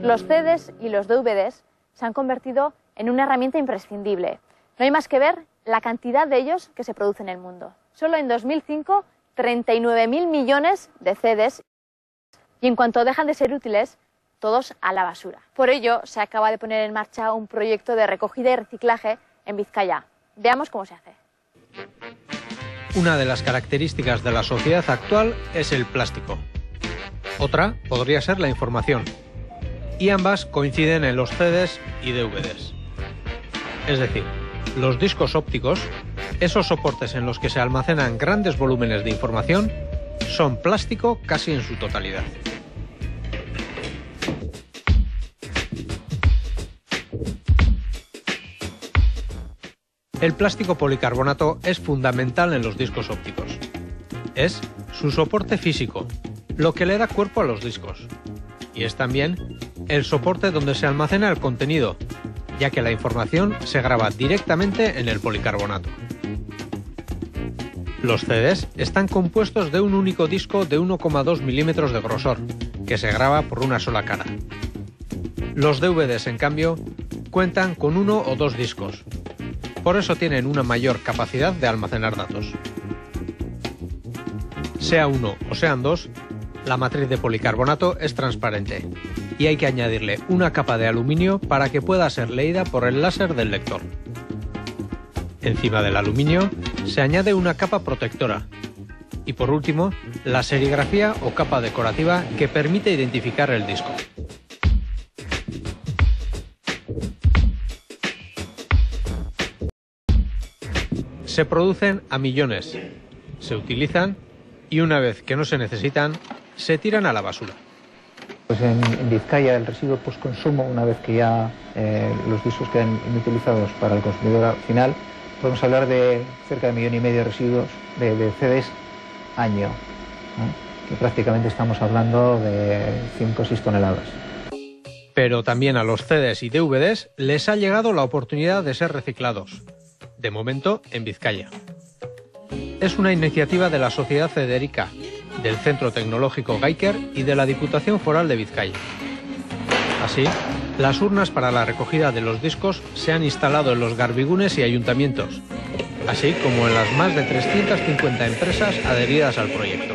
Los CDs y los DVDs se han convertido en una herramienta imprescindible. No hay más que ver la cantidad de ellos que se produce en el mundo. Solo en 2005, 39.000 millones de CDs, y en cuanto dejan de ser útiles, todos a la basura. Por ello, se acaba de poner en marcha un proyecto de recogida y reciclaje en Vizcaya. Veamos cómo se hace. Una de las características de la sociedad actual es el plástico. Otra podría ser la información. Y ambas coinciden en los CDs y DVDs. Es decir, los discos ópticos, esos soportes en los que se almacenan grandes volúmenes de información, son plástico casi en su totalidad. El plástico policarbonato es fundamental en los discos ópticos. Es su soporte físico, lo que le da cuerpo a los discos. Y es también el soporte donde se almacena el contenido, ya que la información se graba directamente en el policarbonato. Los CDs están compuestos de un único disco de 1,2 milímetros de grosor, que se graba por una sola cara. Los DVDs, en cambio, cuentan con 1 o 2 discos. Por eso tienen una mayor capacidad de almacenar datos. Sea uno o sean dos, la matriz de policarbonato es transparente y hay que añadirle una capa de aluminio para que pueda ser leída por el láser del lector. Encima del aluminio se añade una capa protectora y, por último, la serigrafía o capa decorativa que permite identificar el disco. Se producen a millones, se utilizan y una vez que no se necesitan, se tiran a la basura. Pues en Vizcaya el residuo postconsumo, una vez que ya los discos quedan inutilizados para el consumidor final, podemos hablar de cerca de 1,5 millones de residuos de CDs año, ¿no? Que prácticamente estamos hablando de 5 o 6 toneladas. Pero también a los CDs y DVDs les ha llegado la oportunidad de ser reciclados, de momento en Vizcaya. Es una iniciativa de la Sociedad Federica, del Centro Tecnológico Geiker y de la Diputación Foral de Vizcaya. Así, las urnas para la recogida de los discos se han instalado en los garbigunes y ayuntamientos, así como en las más de 350 empresas adheridas al proyecto.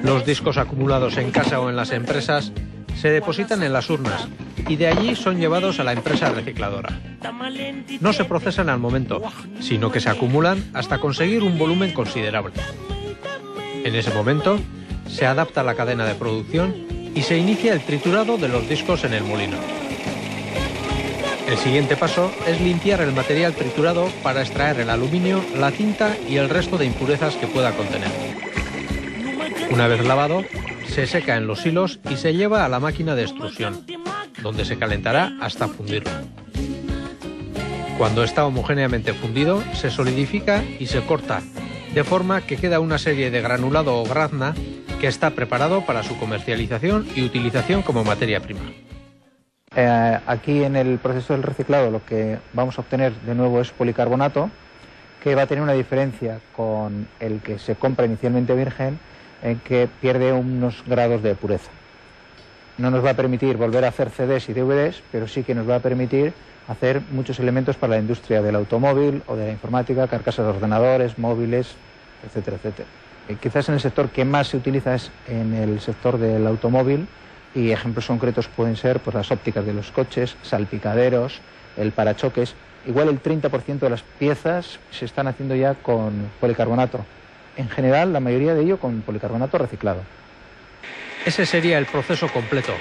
Los discos acumulados en casa o en las empresas se depositan en las urnas y de allí son llevados a la empresa recicladora. No se procesan al momento, sino que se acumulan hasta conseguir un volumen considerable. En ese momento, se adapta la cadena de producción y se inicia el triturado de los discos en el molino. El siguiente paso es limpiar el material triturado para extraer el aluminio, la tinta y el resto de impurezas que pueda contener. Una vez lavado, se seca en los hilos y se lleva a la máquina de extrusión, donde se calentará hasta fundirlo. Cuando está homogéneamente fundido, se solidifica y se corta, de forma que queda una serie de granulado o grazna que está preparado para su comercialización y utilización como materia prima. Aquí en el proceso del reciclado lo que vamos a obtener de nuevo es policarbonato, que va a tener una diferencia con el que se compra inicialmente virgen, en que pierde unos grados de pureza. No nos va a permitir volver a hacer CDs y DVDs, pero sí que nos va a permitir hacer muchos elementos para la industria del automóvil o de la informática, carcasas de ordenadores, móviles, etcétera, etcétera. Quizás en el sector que más se utiliza es en el sector del automóvil, y ejemplos concretos pueden ser pues, las ópticas de los coches, salpicaderos, el parachoques. Igual el 30% de las piezas se están haciendo ya con policarbonato. En general, la mayoría de ello con policarbonato reciclado. Ese sería el proceso completo,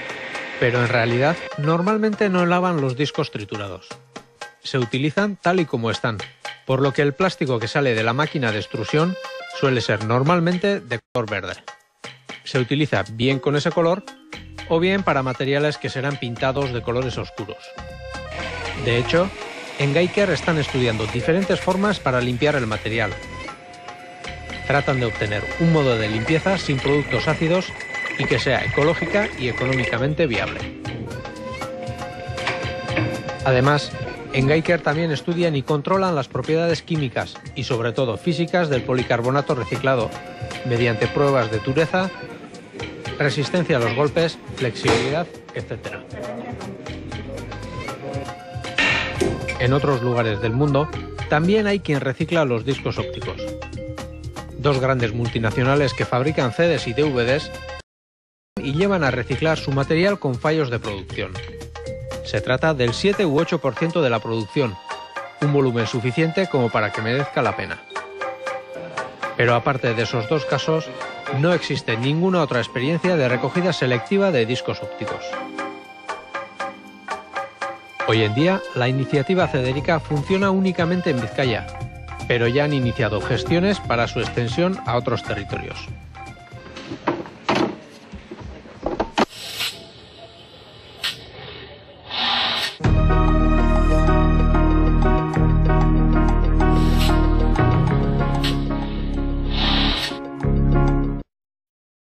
pero en realidad normalmente no lavan los discos triturados. Se utilizan tal y como están, por lo que el plástico que sale de la máquina de extrusión suele ser normalmente de color verde. Se utiliza bien con ese color o bien para materiales que serán pintados de colores oscuros. De hecho, en Geiker están estudiando diferentes formas para limpiar el material. Tratan de obtener un modo de limpieza sin productos ácidos y que sea ecológica y económicamente viable. Además, en Geiker también estudian y controlan las propiedades químicas y sobre todo físicas del policarbonato reciclado mediante pruebas de dureza, resistencia a los golpes, flexibilidad, etc. En otros lugares del mundo también hay quien recicla los discos ópticos. Dos grandes multinacionales que fabrican CDs y DVDs y llevan a reciclar su material con fallos de producción. Se trata del 7 u 8% de la producción, un volumen suficiente como para que merezca la pena. Pero aparte de esos dos casos, no existe ninguna otra experiencia de recogida selectiva de discos ópticos. Hoy en día, la iniciativa Cederica funciona únicamente en Vizcaya, pero ya han iniciado gestiones para su extensión a otros territorios.